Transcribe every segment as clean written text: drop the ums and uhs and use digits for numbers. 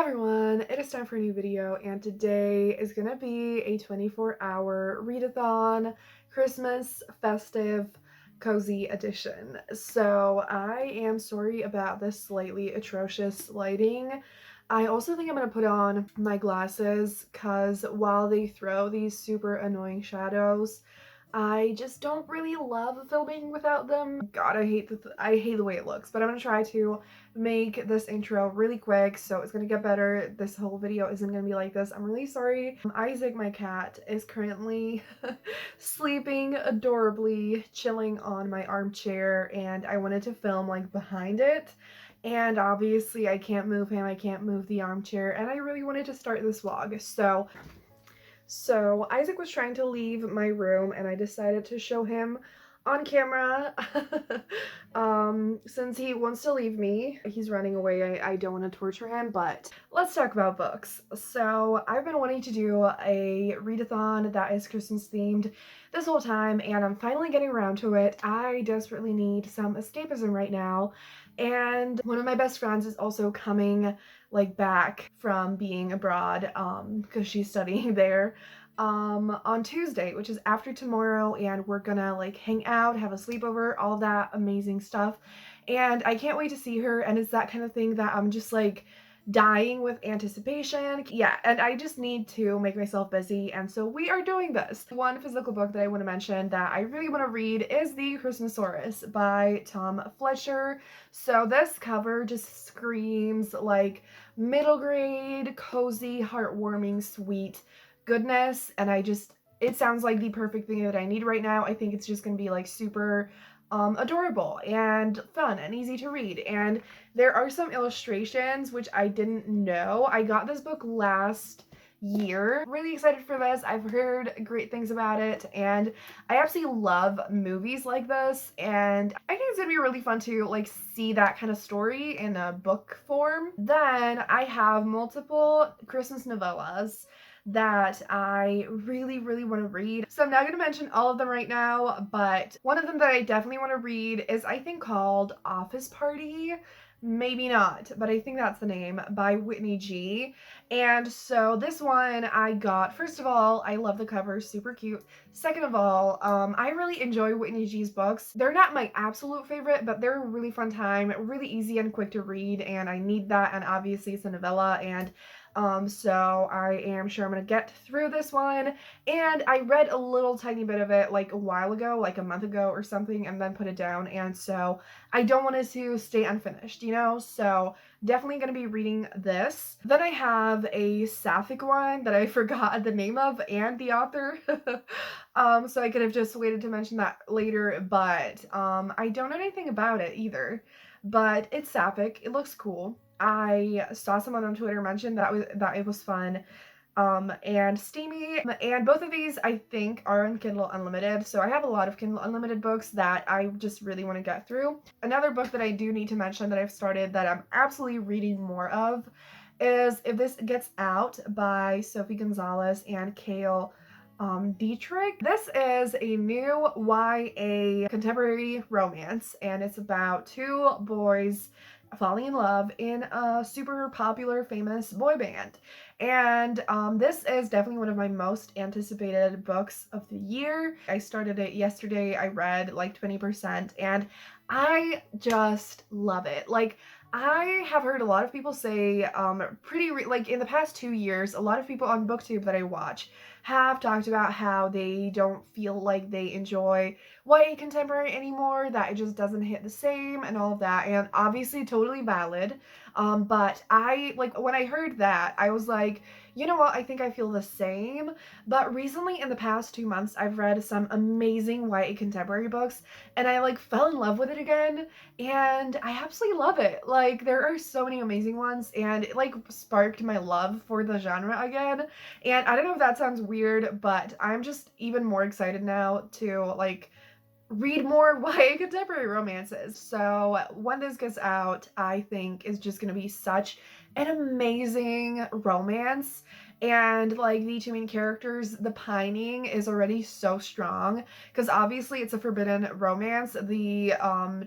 Hi everyone, it is time for a new video and today is gonna be a 24-hour readathon Christmas festive cozy edition. So I am sorry about this slightly atrocious lighting. I also think I'm gonna put on my glasses because while they throw these super annoying shadows, I just don't really love filming without them. God, I hate the way it looks, but I'm gonna try to make this intro really quick, so it's gonna get better. This whole video isn't gonna be like this. I'm really sorry. Isaac, my cat, is currently sleeping adorably, chilling on my armchair, and I wanted to film like behind it. And obviously I can't move him, I can't move the armchair, and I really wanted to start this vlog. So Isaac was trying to leave my room and I decided to show him on camera. Since he wants to leave me, he's running away. I don't want to torture him, but let's talk about books. So I've been wanting to do a readathon that is Christmas themed this whole time, and I'm finally getting around to it. I desperately need some escapism right now, and one of my best friends is also coming like back from being abroad because she's studying there on Tuesday, which is after tomorrow, and we're gonna like hang out, have a sleepover, all that amazing stuff, and I can't wait to see her. And it's that kind of thing that I'm just like dying with anticipation. Yeah, and I just need to make myself busy, and so we are doing this. One physical book that I want to mention that I really want to read is The Christmasaurus by Tom Fletcher. So this cover just screams like middle grade, cozy, heartwarming, sweet goodness, and it sounds like the perfect thing that I need right now. I think it's just gonna be like super adorable and fun and easy to read, and there are some illustrations which I didn't know. I got this book last year. Really excited for this. I've heard great things about it, and I absolutely love movies like this, and I think it's gonna be really fun to like see that kind of story in a book form. Then I have multiple Christmas novellas that I really want to read. So I'm not going to mention all of them right now, but one of them that I definitely want to read is I think called Office Party. Maybe not, but I think that's the name, by Whitney G. And so this one I got, first of all, I love the cover, super cute. Second of all, I really enjoy Whitney G's books. They're not my absolute favorite, but they're a really fun time, really easy and quick to read, and I need that, and obviously it's a novella, and so I am sure I'm gonna get through this one. And I read a little tiny bit of it like a while ago, like a month ago or something, and then put it down, and so I don't want it to stay unfinished, you know? So definitely gonna be reading this. Then I have a sapphic one that I forgot the name of and the author. So I could have just waited to mention that later, but I don't know anything about it either. But it's sapphic, it looks cool. I saw someone on Twitter mention that it was fun and steamy, and both of these I think are on Kindle Unlimited, so I have a lot of Kindle Unlimited books that I just really want to get through. Another book that I do need to mention that I've started that I'm absolutely reading more of is If This Gets Out by Sophie Gonzalez and Kale Dietrich. This is a new YA contemporary romance, and it's about two boys falling in love in a super popular famous boy band. And this is definitely one of my most anticipated books of the year. I started it yesterday. I read like 20% and I just love it. Like, I have heard a lot of people say like in the past 2 years, a lot of people on BookTube that I watch have talked about how they don't feel like they enjoy YA contemporary anymore, that it just doesn't hit the same and all of that, and obviously totally valid. But I, like, when I heard that, I was like, you know what, I think I feel the same. But recently in the past 2 months, I've read some amazing YA contemporary books, and I like fell in love with it again, and I absolutely love it. Like, there are so many amazing ones, and it like sparked my love for the genre again. And I don't know if that sounds weird, but I'm just even more excited now to like read more YA contemporary romances. So When This Gets Out, I think, is just gonna be such an amazing romance, and like the two main characters, the pining is already so strong because obviously it's a forbidden romance. The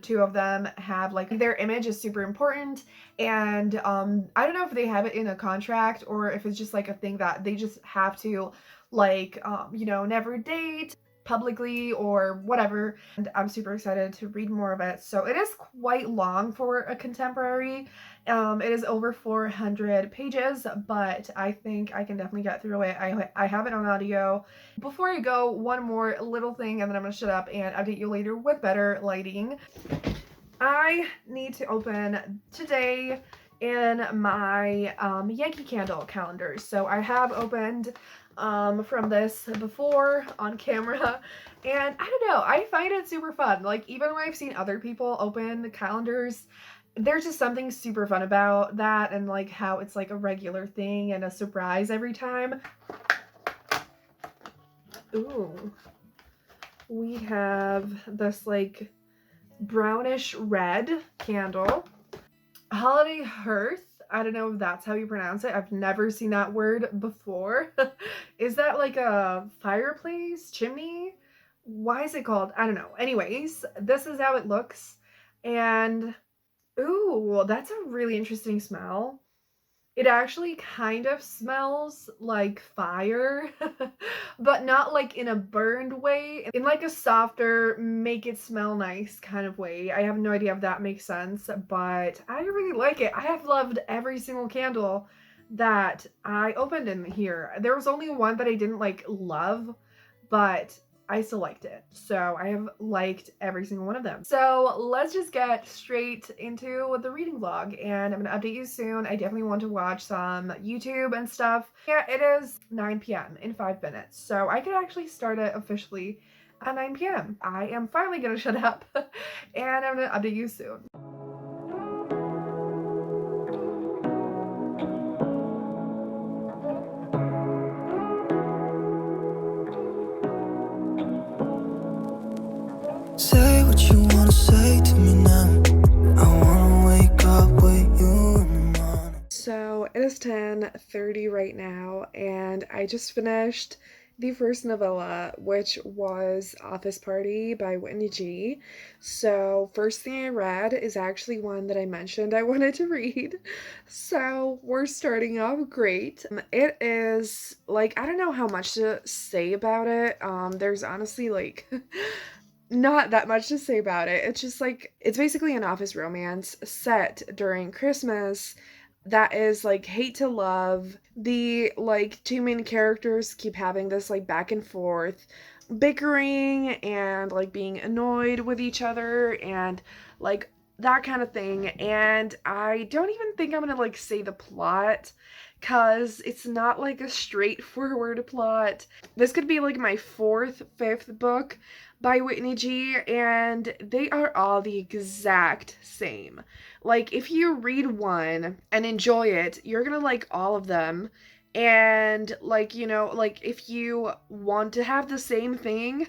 two of them have like their image is super important, and I don't know if they have it in a contract or if it's just like a thing that they just have to like you know, never date publicly or whatever. And I'm super excited to read more of it. So it is quite long for a contemporary. It is over 400 pages, but I think I can definitely get through it. I have it on audio. Before I go, one more little thing and then I'm gonna shut up and update you later with better lighting. I need to open today in my Yankee Candle calendar. So I have opened from this before on camera, and I don't know, I find it super fun. Like, even when I've seen other people open the calendars, there's just something super fun about that, and like how it's like a regular thing and a surprise every time. Ooh, we have this like brownish red candle. Holiday hearth. I don't know if that's how you pronounce it. I've never seen that word before. Is that like a fireplace? Chimney? Why is it called? I don't know. Anyways, this is how it looks. And ooh, that's a really interesting smell. It actually kind of smells like fire, but not like in a burned way, in like a softer, make it smell nice kind of way. I have no idea if that makes sense, but I really like it. I have loved every single candle that I opened in here. There was only one that I didn't like love, but I still liked it. So I have liked every single one of them. So let's just get straight into the reading vlog, and I'm gonna update you soon. I definitely want to watch some YouTube and stuff. Yeah, it is 9 p.m. in 5 minutes. So I could actually start it officially at 9 p.m. I am finally gonna shut up and I'm gonna update you soon. Say what you wanna say to me now. I wanna wake up with you in the morning. So it is 10:30 right now, and I just finished the first novella, which was Office Party by Whitney G. So first thing I read is actually one that I mentioned I wanted to read. So we're starting off great. It is like, I don't know how much to say about it. There's honestly like not that much to say about it. It's just like, it's basically an office romance set during Christmas that is like hate to love. The like two main characters keep having this like back and forth bickering and like being annoyed with each other and like that kind of thing. And I don't even think I'm gonna like say the plot because it's not like a straightforward plot. This could be like my fourth, fifth book by Whitney G, and they are all the exact same. Like, if you read one and enjoy it, you're gonna like all of them. And, like, you know, like, if you want to have the same thing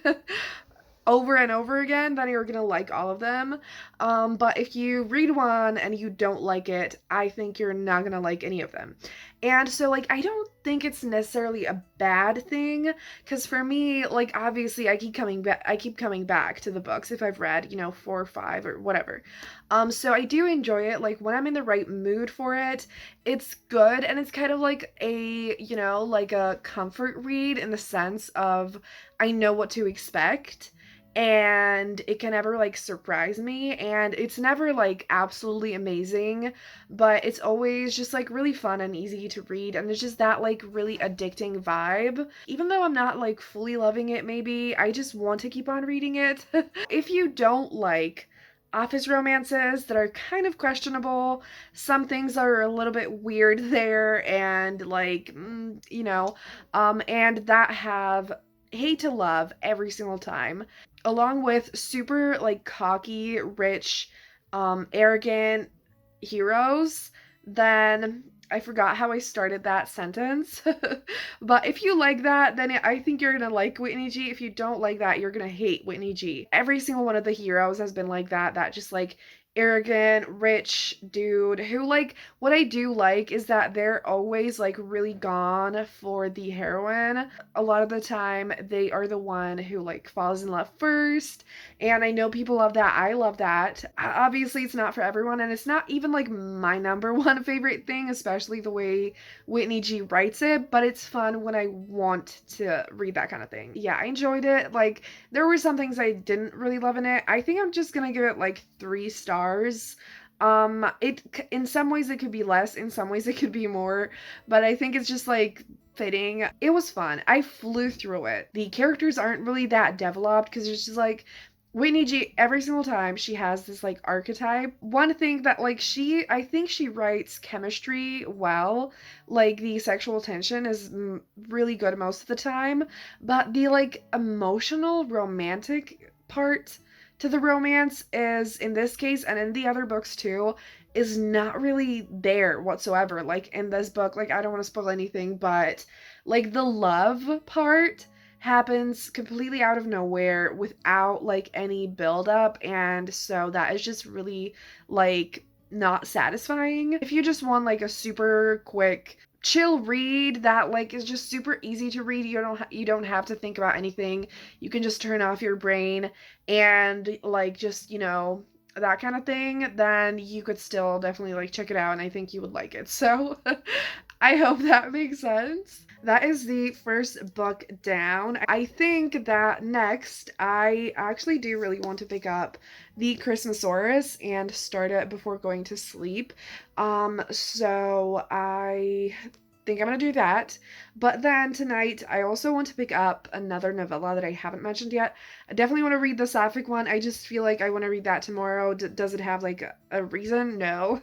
over and over again, then you're gonna like all of them. But if you read one and you don't like it, I think you're not gonna like any of them. And so, like, I don't think it's necessarily a bad thing, because for me, like, obviously, I keep coming back to the books if I've read, you know, 4 or 5 or whatever. So I do enjoy it. Like, when I'm in the right mood for it, it's good, and it's kind of like a, you know, like a comfort read in the sense of I know what to expect and it can never like surprise me, and it's never like absolutely amazing, but it's always just like really fun and easy to read, and it's just that like really addicting vibe. Even though I'm not like fully loving it, maybe I just want to keep on reading it. If you don't like office romances that are kind of questionable, some things are a little bit weird there, and like you know, and that have hate to love every single time, along with super like cocky, rich, arrogant heroes, then I forgot how I started that sentence. But if you like that, then I think you're gonna like Whitney G. If you don't like that, you're gonna hate Whitney G. Every single one of the heroes has been like that, that just like arrogant, rich dude who, like, what I do like is that they're always, like, really gone for the heroine. A lot of the time, they are the one who, like, falls in love first, and I know people love that. I love that. Obviously, it's not for everyone, and it's not even, like, my number one favorite thing, especially the way Whitney G writes it, but it's fun when I want to read that kind of thing. Yeah, I enjoyed it. Like, there were some things I didn't really love in it. I think I'm just gonna give it like 3 stars. In some ways it could be less, in some ways it could be more, but I think it's just like fitting. It was fun. I flew through it. The characters aren't really that developed because it's just like Whitney G, every single time she has this like archetype. One thing that like I think she writes chemistry well. Like the sexual tension is really good most of the time, but the like emotional romantic part to the romance is in this case and in the other books too is not really there whatsoever. Like in this book, like I don't want to spoil anything, but like the love part happens completely out of nowhere without like any build up, and so that is just really like not satisfying. If you just want like a super quick chill read that like is just super easy to read, you don't have to think about anything. You can just turn off your brain and like just, that kind of thing, then you could still definitely like check it out and I think you would like it. So I hope that makes sense. That is the first book down. I think that next, I actually do really want to pick up the Christmasaurus and start it before going to sleep. So I think I'm gonna do that. But then tonight, I also want to pick up another novella that I haven't mentioned yet. I definitely want to read the Sapphic one. I just feel like I want to read that tomorrow. Does it have like a reason? No.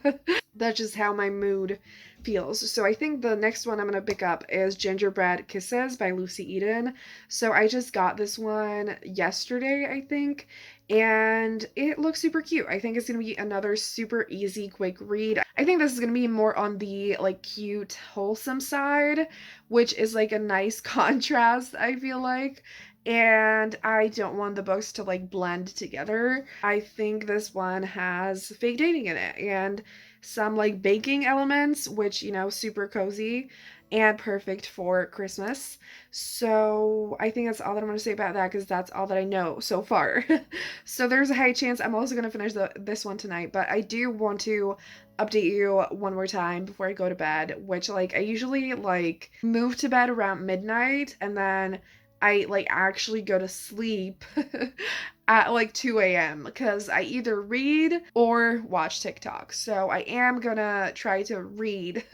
That's just how my mood feels. So I think the next one I'm going to pick up is Gingerbread Kisses by Lucy Eden. So I just got this one yesterday, I think, and it looks super cute. I think it's going to be another super easy, quick read. I think this is going to be more on the like cute, wholesome side, which is like a nice contrast, I feel like. And I don't want the books to like blend together. I think this one has fake dating in it and some like baking elements, which, super cozy and perfect for Christmas. So I think that's all that I'm going to say about that because that's all that I know so far. So there's a high chance I'm also going to finish this one tonight, but I do want to update you one more time before I go to bed, which like I usually like move to bed around midnight and then I like actually go to sleep at like 2 a.m. because I either read or watch TikTok. So I am gonna try to read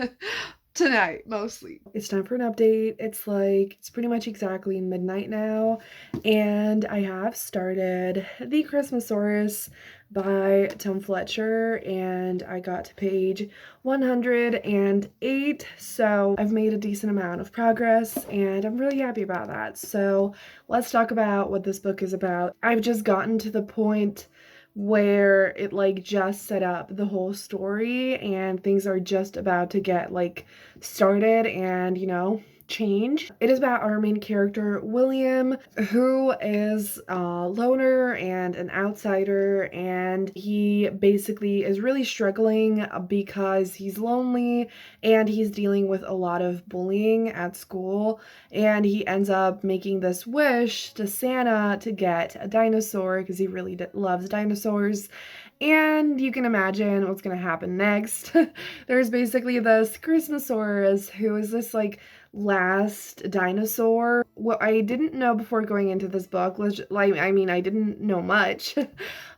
tonight mostly. It's time for an update. It's pretty much exactly midnight now, and I have started The Christmasaurus by Tom Fletcher, and I got to page 108, so I've made a decent amount of progress, and I'm really happy about that. So let's talk about what this book is about. I've just gotten to the point where it like just set up the whole story and things are just about to get like started and change. It is about our main character William, who is a loner and an outsider, and he basically is really struggling because he's lonely and he's dealing with a lot of bullying at school, and he ends up making this wish to Santa to get a dinosaur because he really loves dinosaurs. And you can imagine what's gonna happen next. There's basically this Christmasaurus who is this like last dinosaur. What I didn't know before going into this book was I didn't know much,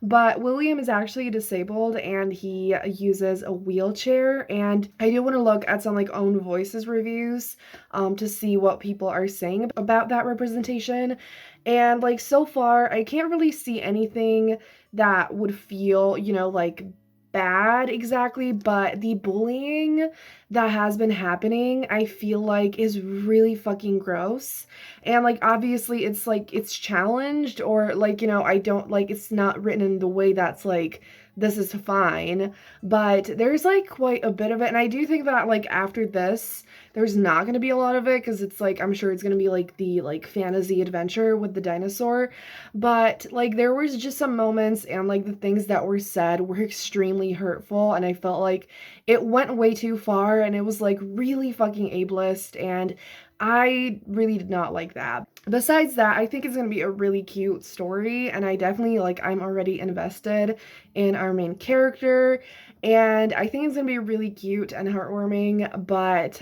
but William is actually disabled and he uses a wheelchair, and I do want to look at some like own voices reviews to see what people are saying about that representation. And like so far I can't really see anything that would feel, like bad exactly, but the bullying that has been happening, I feel like is really fucking gross. And like obviously it's like it's challenged or like, I don't like it's not written in the way that's like this is fine, but there's like quite a bit of it, and I do think that like after this there's not going to be a lot of it because it's like I'm sure it's going to be like the like fantasy adventure with the dinosaur, but like there was just some moments and like the things that were said were extremely hurtful, and I felt like it went way too far, and it was like really fucking ableist, and I really did not like that. Besides that, I think it's going to be a really cute story, and I definitely like I'm already invested in our main character, and I think it's going to be really cute and heartwarming, but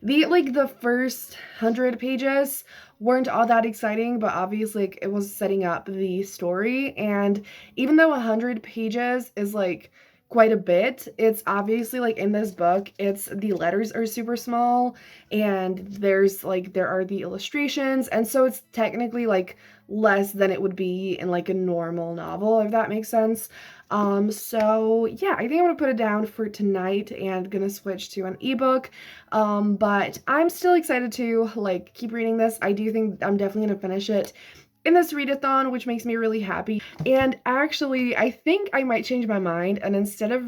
the first 100 pages weren't all that exciting, but obviously like, it was setting up the story, and even though 100 pages is like quite a bit, it's obviously like in this book it's the letters are super small, and there are the illustrations, and so it's technically like less than it would be in like a normal novel, if that makes sense. So yeah, I think I'm gonna put it down for tonight and gonna switch to an ebook. But I'm still excited to like keep reading this. I do think I'm definitely gonna finish it in this readathon, which makes me really happy. And actually, I think I might change my mind, and instead of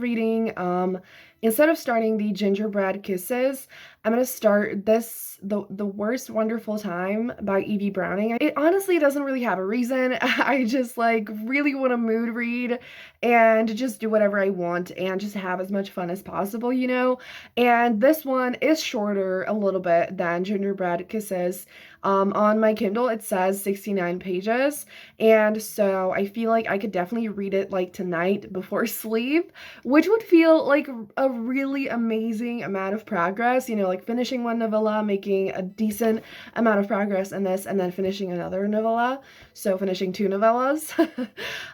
starting the Gingerbread Kisses, I'm gonna start the Worst Wonderful Time by Evie Browning. It honestly doesn't really have a reason. I just like really want to mood read and just do whatever I want and just have as much fun as possible, you know? And this one is shorter a little bit than Gingerbread Kisses. On my Kindle, it says 69 pages, and so I feel like I could definitely read it like tonight before sleep, which would feel like a really amazing amount of progress, you know, like finishing one novella, making a decent amount of progress in this, and then finishing another novella, so finishing 2 novellas.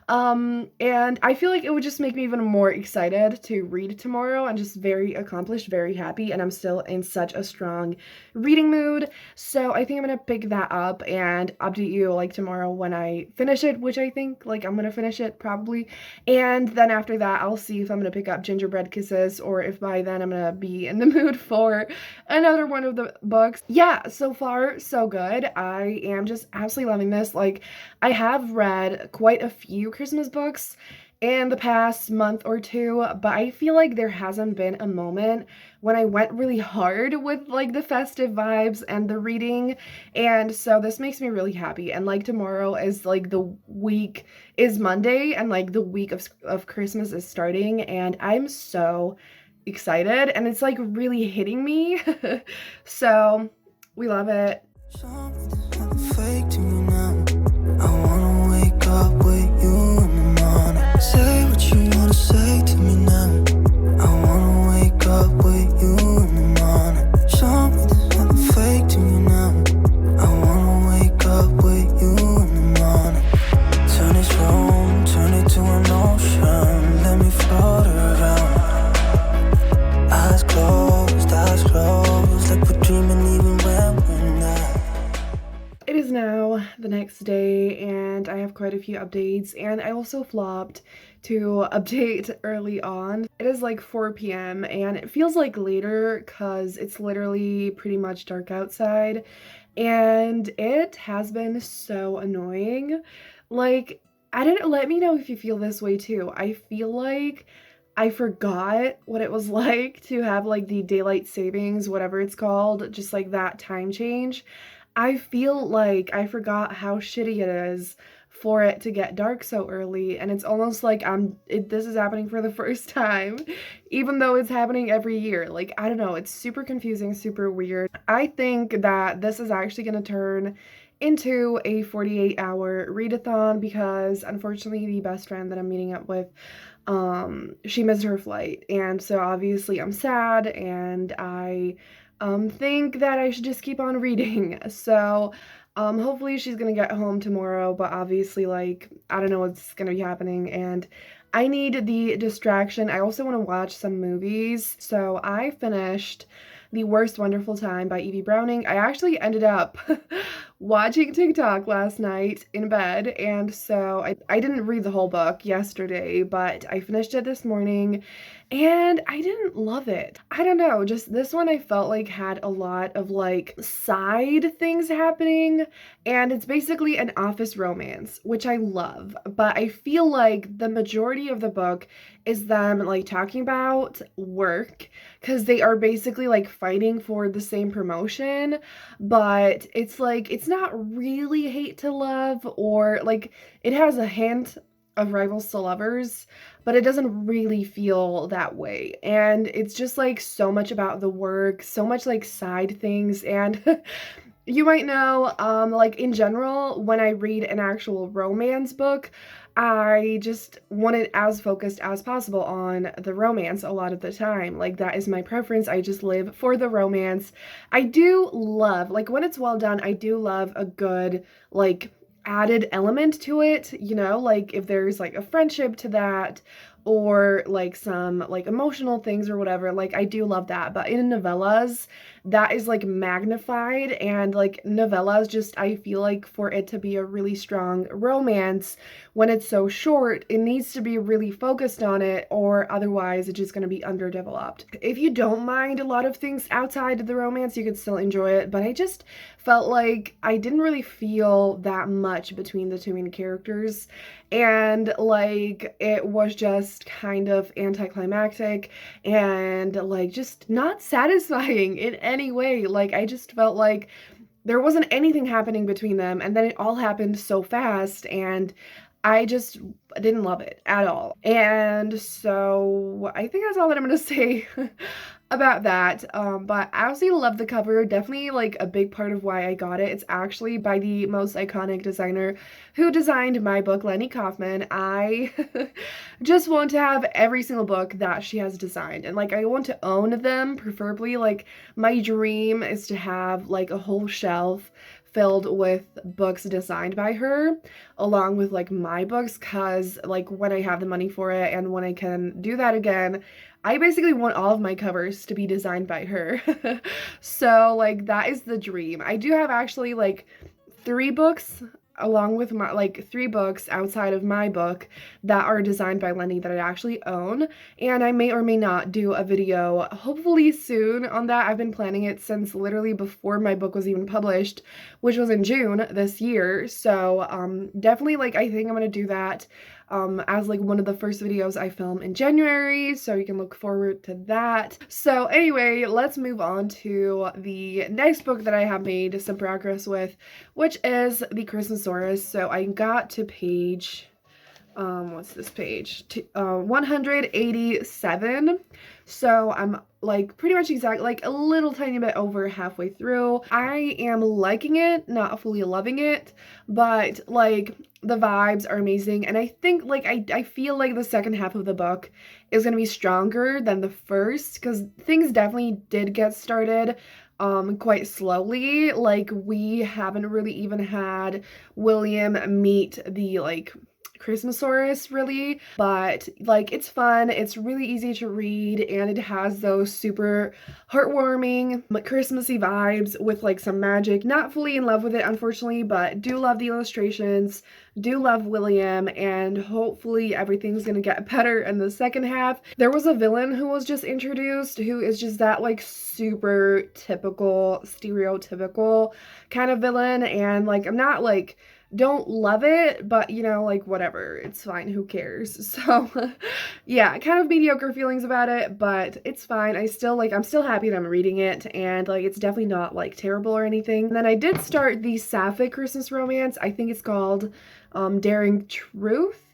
And I feel like it would just make me even more excited to read tomorrow, and just very accomplished, very happy, and I'm still in such a strong reading mood, so I think I'm gonna pick that up and update you like tomorrow when I finish it, which I think like I'm gonna finish it probably, and then after that I'll see if I'm gonna pick up Gingerbread Kisses, or if by then I'm gonna be in the mood for another one of the books. Yeah, so far so good. I am just absolutely loving this. Like, I have read quite a few Christmas books in the past month or two, but I feel like there hasn't been a moment when I went really hard with like the festive vibes and the reading, and so this makes me really happy. And like tomorrow is like the week is Monday, and like the week of Christmas is starting, and I'm so excited, and it's like really hitting me. So we love it. Show me there's nothing fake to me now. I wanna wake up with you in the morning. Say what you wanna say to me now. I wanna wake up with you in the morning. Show me there's nothing fake to me now. I wanna wake up with you in the morning. Turn this room, turn it to an ocean. Let me float around. Eyes closed, like we're dreaming even when we're not. It is now the next day, and I have quite a few updates, and I also flopped to update early on. It is like 4 p.m. and it feels like later because it's literally pretty much dark outside, and it has been so annoying. Like, I didn't let me know if you feel this way too. I feel like I forgot what it was like to have like the daylight savings, whatever it's called, just like that time change. I feel like I forgot how shitty it is for it to get dark so early, and it's almost like this is happening for the first time, even though it's happening every year. Like, I don't know, it's super confusing, super weird. I think that this is actually gonna turn into a 48-hour readathon because unfortunately the best friend that I'm meeting up with, she missed her flight, and so obviously I'm sad, and I think that I should just keep on reading. So hopefully she's gonna get home tomorrow, but obviously like I don't know what's gonna be happening, and I need the distraction. I also want to watch some movies, so I finished The Worst Wonderful Time by Evie Browning. I actually ended up watching TikTok last night in bed, and so I didn't read the whole book yesterday, but I finished it this morning, and I didn't love it. I don't know, just this one I felt like had a lot of like side things happening, and it's basically an office romance, which I love, but I feel like the majority of the book is them like talking about work because they are basically like fighting for the same promotion, but it's like it's not really hate to love, or like it has a hint of rivals to lovers, but it doesn't really feel that way. And it's just like so much about the work, so much like side things. And you might know, like in general, when I read an actual romance book, I just want it as focused as possible on the romance a lot of the time. Like that is my preference. I just live for the romance. I do love, like when it's well done, I do love a good, like added element to it, you know, like if there's like a friendship to that or like some like emotional things or whatever, like I do love that. But in novellas, that is like magnified, and like novellas just, I feel like for it to be a really strong romance, when it's so short, it needs to be really focused on it, or otherwise it's just going to be underdeveloped. If you don't mind a lot of things outside of the romance, you could still enjoy it, but I just felt like I didn't really feel that much between the two main characters, and like it was just kind of anticlimactic and like just not satisfying in any way. Like I just felt like there wasn't anything happening between them, and then it all happened so fast, and I just didn't love it at all. And so I think that's all that I'm gonna say about that. But I absolutely love the cover. Definitely like a big part of why I got it. It's actually by the most iconic designer who designed my book, Lenny Kaufman. I just want to have every single book that she has designed, and like I want to own them, preferably. Like my dream is to have like a whole shelf filled with books designed by her along with like my books, because like when I have the money for it and when I can do that again, I basically want all of my covers to be designed by her. So like that is the dream. I do have actually like 3 books along with my like 3 books outside of my book that are designed by Lenny that I actually own, and I may or may not do a video hopefully soon on that. I've been planning it since literally before my book was even published, which was in June this year. So definitely like I think I'm gonna do that as like one of the first videos I film in January, so you can look forward to that. So anyway, let's move on to the next book that I have made some progress with, which is the Christmasaurus. So I got to page, what's this page? 187. So I'm like pretty much exactly like a little tiny bit over halfway through. I am liking it, not fully loving it, but like the vibes are amazing, and I think like I feel like the second half of the book is gonna be stronger than the first, because things definitely did get started quite slowly. Like we haven't really even had William meet the like Christmasaurus really, but like it's fun, it's really easy to read, and it has those super heartwarming Christmassy vibes with like some magic. Not fully in love with it unfortunately, but do love the illustrations, do love William, and hopefully everything's gonna get better in the second half. There was a villain who was just introduced who is just that like super typical stereotypical kind of villain, and like I'm not like don't love it, but you know, like whatever, it's fine, who cares? So yeah, kind of mediocre feelings about it, but it's fine. I'm still happy that I'm reading it, and like it's definitely not like terrible or anything. And then I did start the Sapphic Christmas romance. I think it's called Daring Truth.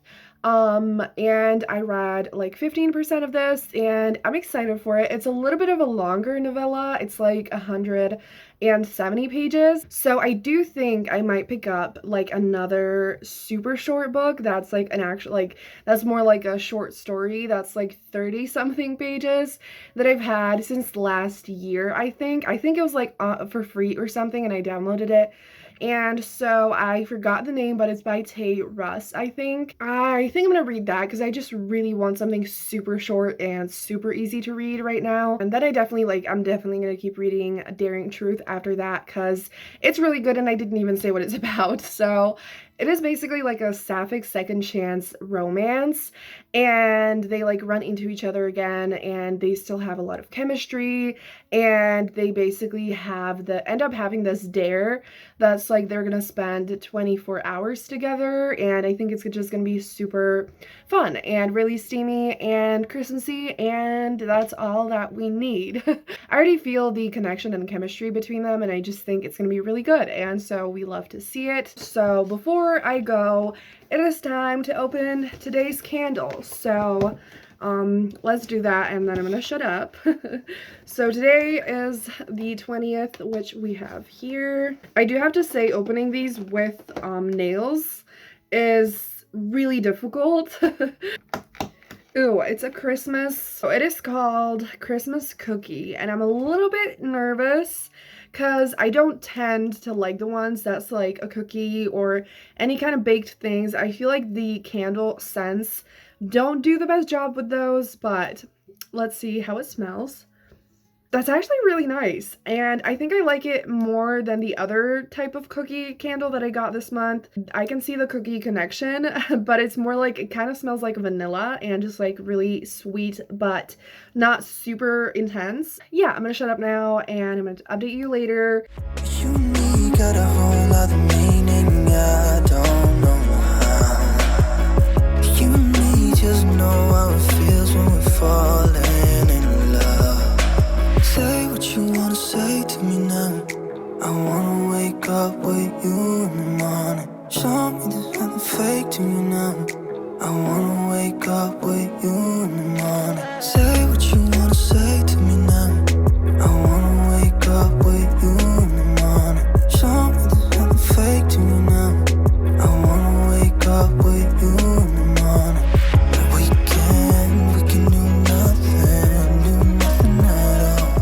And I read like 15% of this, and I'm excited for it. It's a little bit of a longer novella. It's like 170 pages. So I do think I might pick up like another super short book that's like an actual, like that's more like a short story that's like 30 something pages that I've had since last year. I think it was like for free or something, and I downloaded it. And so I forgot the name, but it's by Tay Russ, I think. I think I'm gonna read that because I just really want something super short and super easy to read right now. And then I'm definitely gonna keep reading Daring Truth after that because it's really good and I didn't even say what it's about. So it is basically like a sapphic second chance romance, and they like run into each other again and they still have a lot of chemistry, and they basically end up having this dare that's like they're gonna spend 24 hours together, and I think it's just gonna be super fun and really steamy and Christmassy, and that's all that we need. I already feel the connection and chemistry between them, and I just think it's gonna be really good, and so we love to see it. So before I go, it is time to open today's candles. So let's do that, and then I'm gonna shut up. So today is the 20th, which we have here. I do have to say, opening these with nails is really difficult. Ooh, it's a Christmas. So it is called Christmas Cookie, and I'm a little bit nervous because I don't tend to like the ones that's like a cookie or any kind of baked things. I feel like the candle scents don't do the best job with those, but let's see how it smells. That's actually really nice, and I think I like it more than the other type of cookie candle that I got this month. I can see the cookie connection, but it's more like it kind of smells like vanilla and just like really sweet, but not super intense. Yeah, I'm gonna shut up now and I'm gonna update you later. You and me got a whole other meaning, I don't know how. You and me just know how it feels when we're falling in love. Say what you wanna say to me now. I wanna wake up with you in the morning. Show me there's nothing fake to me now. I wanna wake up with you in the morning. Say what you wanna say to me now. I wanna wake up with you in the morning. Show me there's nothing fake to me now. I wanna wake up with you in the morning. We can do nothing at all.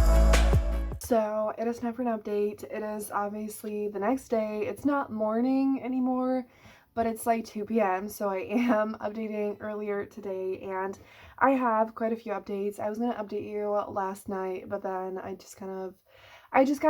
So it is time for an update. It is obviously the next day. It's not morning anymore, but it's like 2 p.m. So I am updating earlier today, and I have quite a few updates. I was gonna update you last night, but then I just kind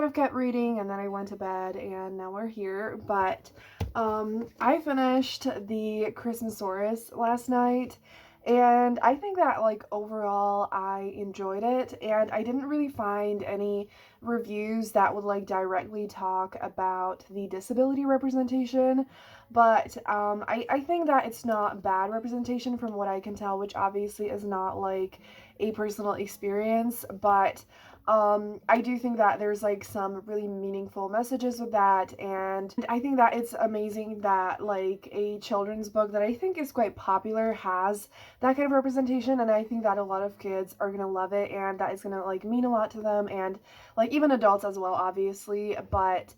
of kept reading, and then I went to bed, and now we're here. But I finished the Christmasaurus last night, and I think that like overall I enjoyed it, and I didn't really find any reviews that would like directly talk about the disability representation, but I think that it's not bad representation from what I can tell, which obviously is not like a personal experience, but I do think that there's like some really meaningful messages with that, and I think that it's amazing that like a children's book that I think is quite popular has that kind of representation, and I think that a lot of kids are gonna love it, and that is gonna like mean a lot to them, and like even adults as well, obviously. But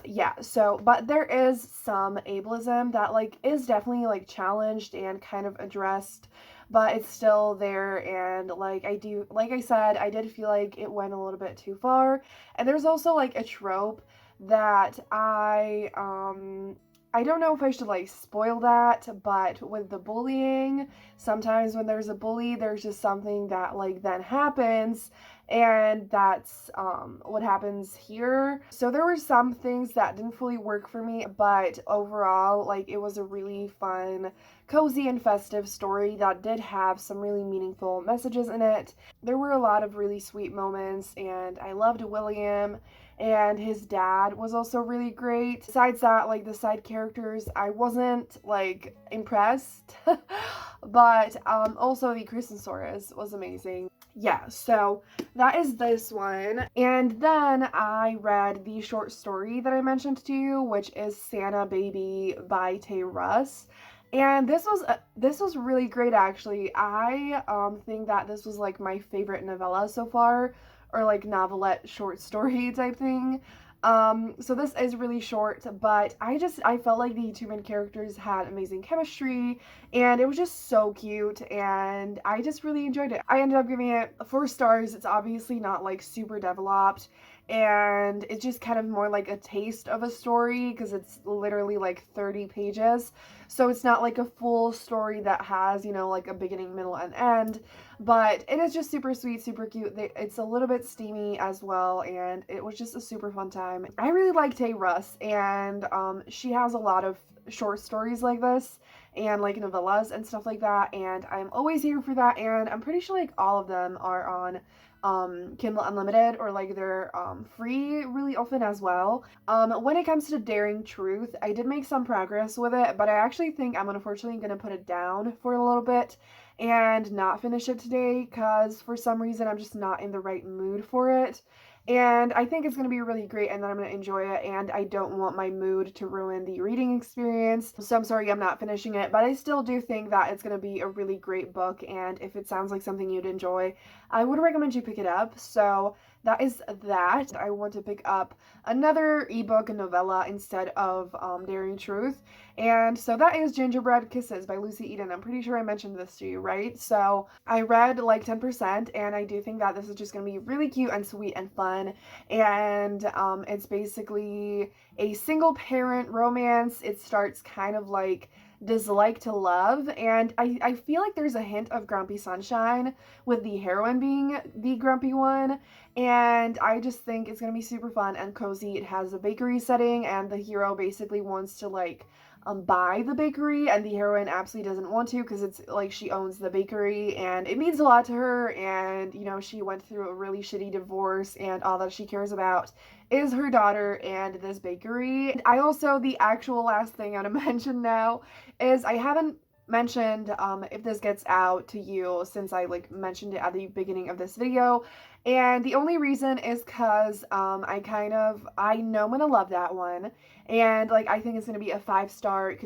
yeah, so but there is some ableism that like is definitely like challenged and kind of addressed, but it's still there, and like I said, I did feel like it went a little bit too far. And there's also like a trope that I don't know if I should like spoil that, but with the bullying, sometimes when there's a bully, there's just something that like then happens, and that's what happens here. So there were some things that didn't fully work for me, but overall like it was a really fun, cozy, and festive story that did have some really meaningful messages in it. There were a lot of really sweet moments, and I loved William, and his dad was also really great. Besides that, like the side characters, I wasn't like impressed, but also the Christmasaurus was amazing. Yeah, so that is this one. And then I read the short story that I mentioned to you, which is Santa Baby by Tay Russ. And this was really great, actually. I think that this was like my favorite novella so far, or like novelette short story type thing. So this is really short, but I felt like the two main characters had amazing chemistry, and it was just so cute, and I just really enjoyed it. I ended up giving it 4 stars. It's obviously not like super developed, and it's just kind of more like a taste of a story because it's literally like 30 pages. So it's not like a full story that has, you know, like a beginning, middle, and end, but it is just super sweet, super cute. It's a little bit steamy as well, and it was just a super fun time. I really like Tay Russ, and she has a lot of short stories like this and like novellas and stuff like that, and I'm always here for that, and I'm pretty sure like all of them are on Kindle Unlimited, or like they're free really often as well. When it comes to Daring Truth, I did make some progress with it, but I actually think I'm unfortunately going to put it down for a little bit and not finish it today because for some reason I'm just not in the right mood for it. And I think it's going to be really great and then I'm going to enjoy it, and I don't want my mood to ruin the reading experience. So I'm sorry I'm not finishing it, but I still do think that it's going to be a really great book, and if it sounds like something you'd enjoy, I would recommend you pick it up. So that is that. I want to pick up another ebook novella instead of Daring Truth. And so that is Gingerbread Kisses by Lucy Eden. I'm pretty sure I mentioned this to you, right? So I read like 10%, and I do think that this is just going to be really cute and sweet and fun. And it's basically a single parent romance. It starts kind of like dislike to love, and I feel like there's a hint of Grumpy Sunshine with the heroine being the grumpy one, and I just think it's gonna be super fun and cozy. It has a bakery setting, and the hero basically wants to like buy the bakery, and the heroine absolutely doesn't want to because it's like she owns the bakery and it means a lot to her, and you know, she went through a really shitty divorce and all that she cares about is her daughter and this bakery. I also, the actual last thing I'm gonna mention now is I haven't mentioned if this gets out to you since I like mentioned it at the beginning of this video, and the only reason is because I know I'm gonna love that one, and like I think it's gonna be a 5-star. It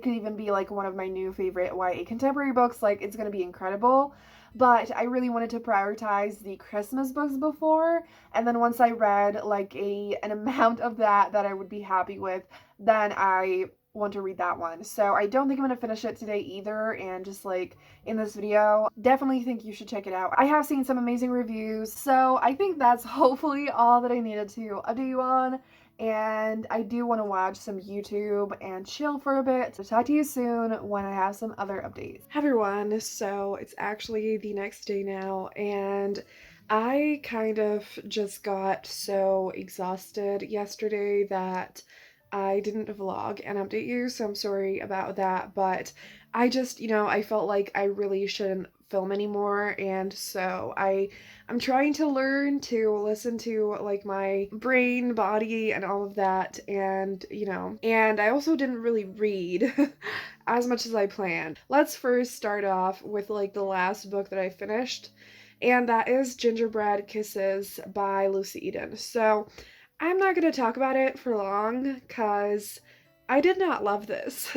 could even be like one of my new favorite YA contemporary books. Like, it's gonna be incredible. But I really wanted to prioritize the Christmas books before, and then once I read like an amount of that I would be happy with, then I want to read that one. So I don't think I'm going to finish it today either, and just like in this video, definitely think you should check it out. I have seen some amazing reviews, so I think that's hopefully all that I needed to update you on, and I do want to watch some YouTube and chill for a bit. So talk to you soon when I have some other updates. Hi everyone, so it's actually the next day now, and I kind of just got so exhausted yesterday that I didn't vlog and update you, so I'm sorry about that, but I just, you know, I felt like I really shouldn't film anymore, and so I'm trying to learn to listen to like my brain, body, and all of that, and you know, and I also didn't really read as much as I planned. Let's first start off with like the last book that I finished, and that is Gingerbread Kisses by Lucy Eden. So I'm not going to talk about it for long because I did not love this.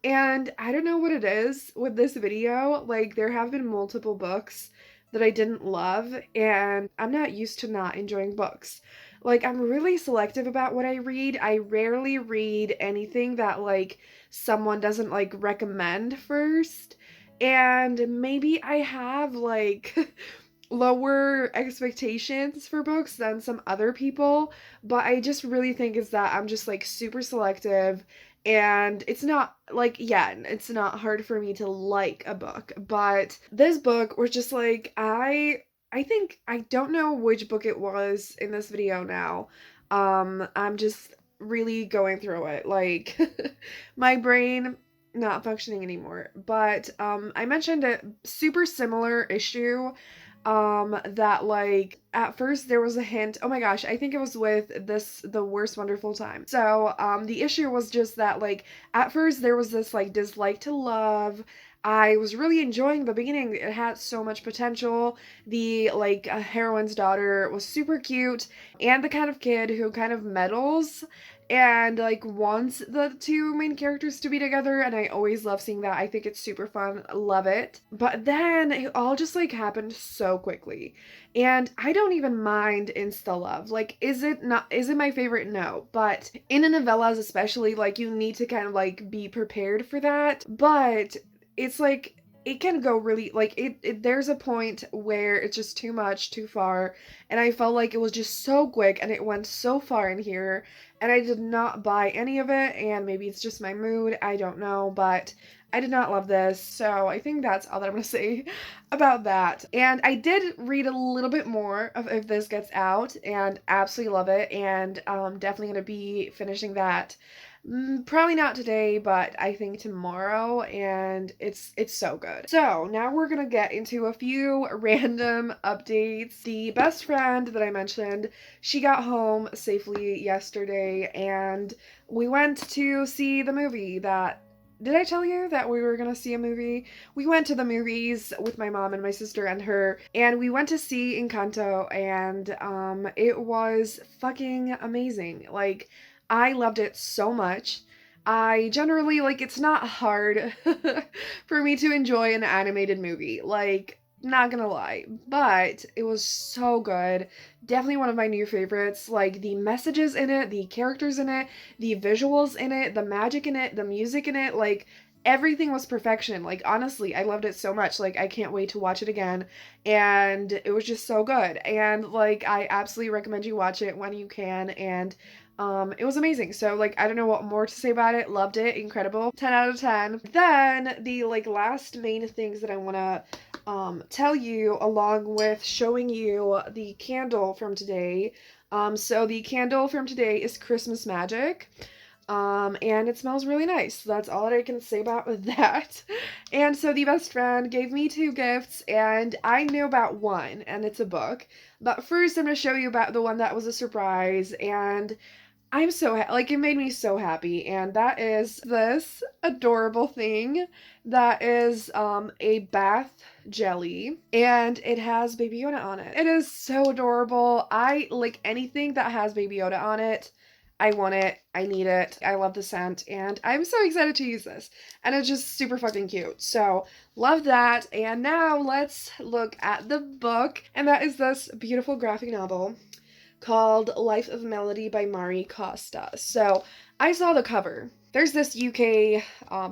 And I don't know what it is with this video. Like, there have been multiple books that I didn't love, and I'm not used to not enjoying books. Like, I'm really selective about what I read. I rarely read anything that, like, someone doesn't, like, recommend first. And maybe I have, like, lower expectations for books than some other people, but I just really think is that I'm just like super selective, and it's not like, yeah, it's not hard for me to like a book, but this book was just like, I think I don't know which book it was in this video now. I'm just really going through it, like my brain not functioning anymore, but I mentioned a super similar issue that like at first there was a hint. Oh my gosh, I think it was with The Worst Wonderful Time. So the issue was just that like at first there was this like dislike to love. I was really enjoying the beginning. It had so much potential. The like heroine's daughter was super cute, and the kind of kid who kind of meddles and like wants the two main characters to be together, and I always love seeing that. I think it's super fun. Love it. But then it all just like happened so quickly. And I don't even mind insta love. Like, is it my favorite? No. But in a novellas especially, like you need to kind of like be prepared for that. But it's like it can go really, like, there's a point where it's just too much, too far, and I felt like it was just so quick and it went so far in here, and I did not buy any of it, and maybe it's just my mood, I don't know, but I did not love this, so I think that's all that I'm gonna say about that. And I did read a little bit more of If This Gets Out, and absolutely love it, and definitely gonna be finishing that. Probably not today, but I think tomorrow, and it's so good. So now we're gonna get into a few random updates. The best friend that I mentioned, she got home safely yesterday, and we went to see the movie that. Did I tell you that we were gonna see a movie? We went to the movies with my mom and my sister and her, and we went to see Encanto, and it was fucking amazing. Like, I loved it so much. I generally, like, it's not hard for me to enjoy an animated movie. Like, not gonna lie, but it was so good. Definitely one of my new favorites. Like, the messages in it, the characters in it, the visuals in it, the magic in it, the music in it, like, everything was perfection. Like, honestly, I loved it so much. Like, I can't wait to watch it again. And it was just so good. And, like, I absolutely recommend you watch it when you can. And it was amazing. So, like, I don't know what more to say about it. Loved it. Incredible. 10 out of 10. Then the, like, last main things that I want to tell you, along with showing you the candle from today. So the candle from today is Christmas Magic. And it smells really nice. That's all that I can say about that. And so the best friend gave me 2 gifts, and I knew about one, and it's a book. But first, I'm going to show you about the one that was a surprise, and I'm so like, it made me so happy, and that is this adorable thing that is a bath jelly, and it has Baby Yoda on it. It is so adorable. I like anything that has Baby Yoda on it. I want it. I need it. I love the scent, and I'm so excited to use this. And it's just super fucking cute. So, love that. And now let's look at the book, and that is this beautiful graphic novel called Life of Melody by Mari Costa. So I saw the cover. There's this UK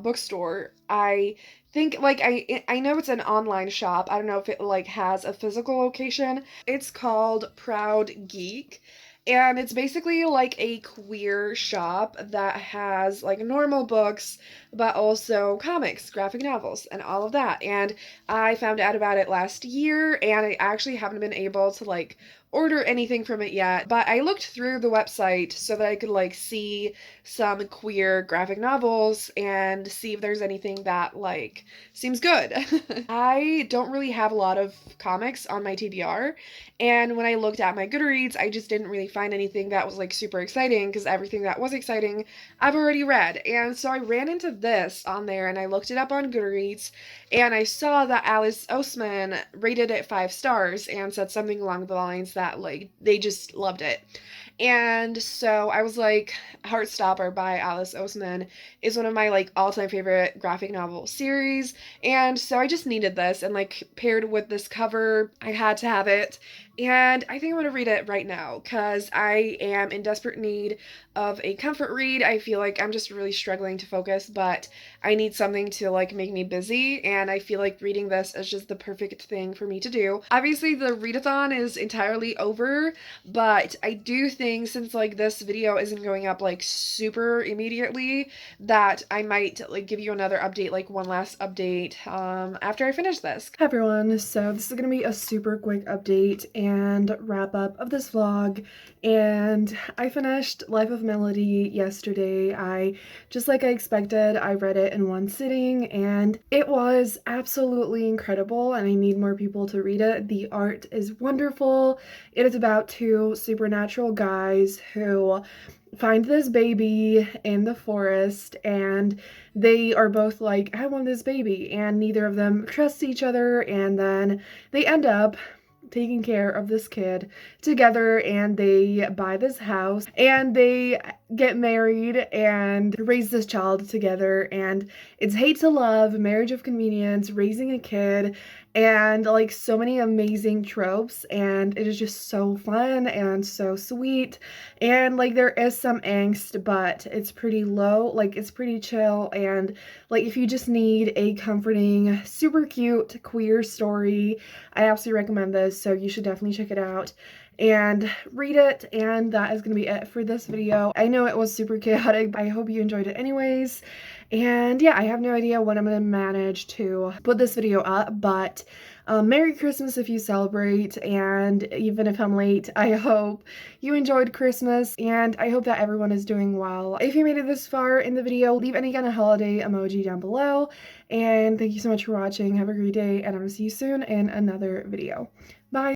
bookstore. I think, like, I know it's an online shop. I don't know if it, like, has a physical location. It's called Proud Geek. And it's basically like a queer shop that has like normal books, but also comics, graphic novels, and all of that. And I found out about it last year, and I actually haven't been able to like order anything from it yet, but I looked through the website so that I could like see some queer graphic novels and see if there's anything that like seems good. I don't really have a lot of comics on my TBR, and when I looked at my Goodreads, I just didn't really find anything that was like super exciting, because everything that was exciting I've already read. And so I ran into this on there, and I looked it up on Goodreads, and I saw that Alice Oseman rated it 5 stars and said something along the lines that like they just loved it. And so I was like, Heartstopper by Alice Oseman is one of my like all-time favorite graphic novel series, and so I just needed this, and like paired with this cover, I had to have it. And I think I'm gonna read it right now because I am in desperate need of a comfort read. I feel like I'm just really struggling to focus, but I need something to like make me busy, and I feel like reading this is just the perfect thing for me to do. Obviously, the readathon is entirely over, but I do think since like this video isn't going up like super immediately, that I might like give you another update, like one last update after I finish this. Hi everyone, so this is gonna be a super quick update and wrap up of this vlog, and I finished Life of Melody yesterday. Just like I expected, I read it in one sitting, and it was absolutely incredible, and I need more people to read it. The art is wonderful. It is about 2 supernatural guys who find this baby in the forest, and they are both like, I want this baby, and neither of them trust each other, and then they end up taking care of this kid together, and they buy this house, and they get married and raise this child together, and it's hate to love, marriage of convenience, raising a kid, and like so many amazing tropes, and it is just so fun and so sweet. And like there is some angst, but it's pretty low, like it's pretty chill. And like if you just need a comforting, super cute queer story, I absolutely recommend this, so you should definitely check it out and read it. And that is going to be it for this video. I know it was super chaotic, but I hope you enjoyed it anyways. And yeah, I have no idea when I'm going to manage to put this video up, but Merry Christmas if you celebrate, and even if I'm late, I hope you enjoyed Christmas, and I hope that everyone is doing well. If you made it this far in the video, leave any kind of holiday emoji down below, and thank you so much for watching. Have a great day, and I will see you soon in another video. Bye!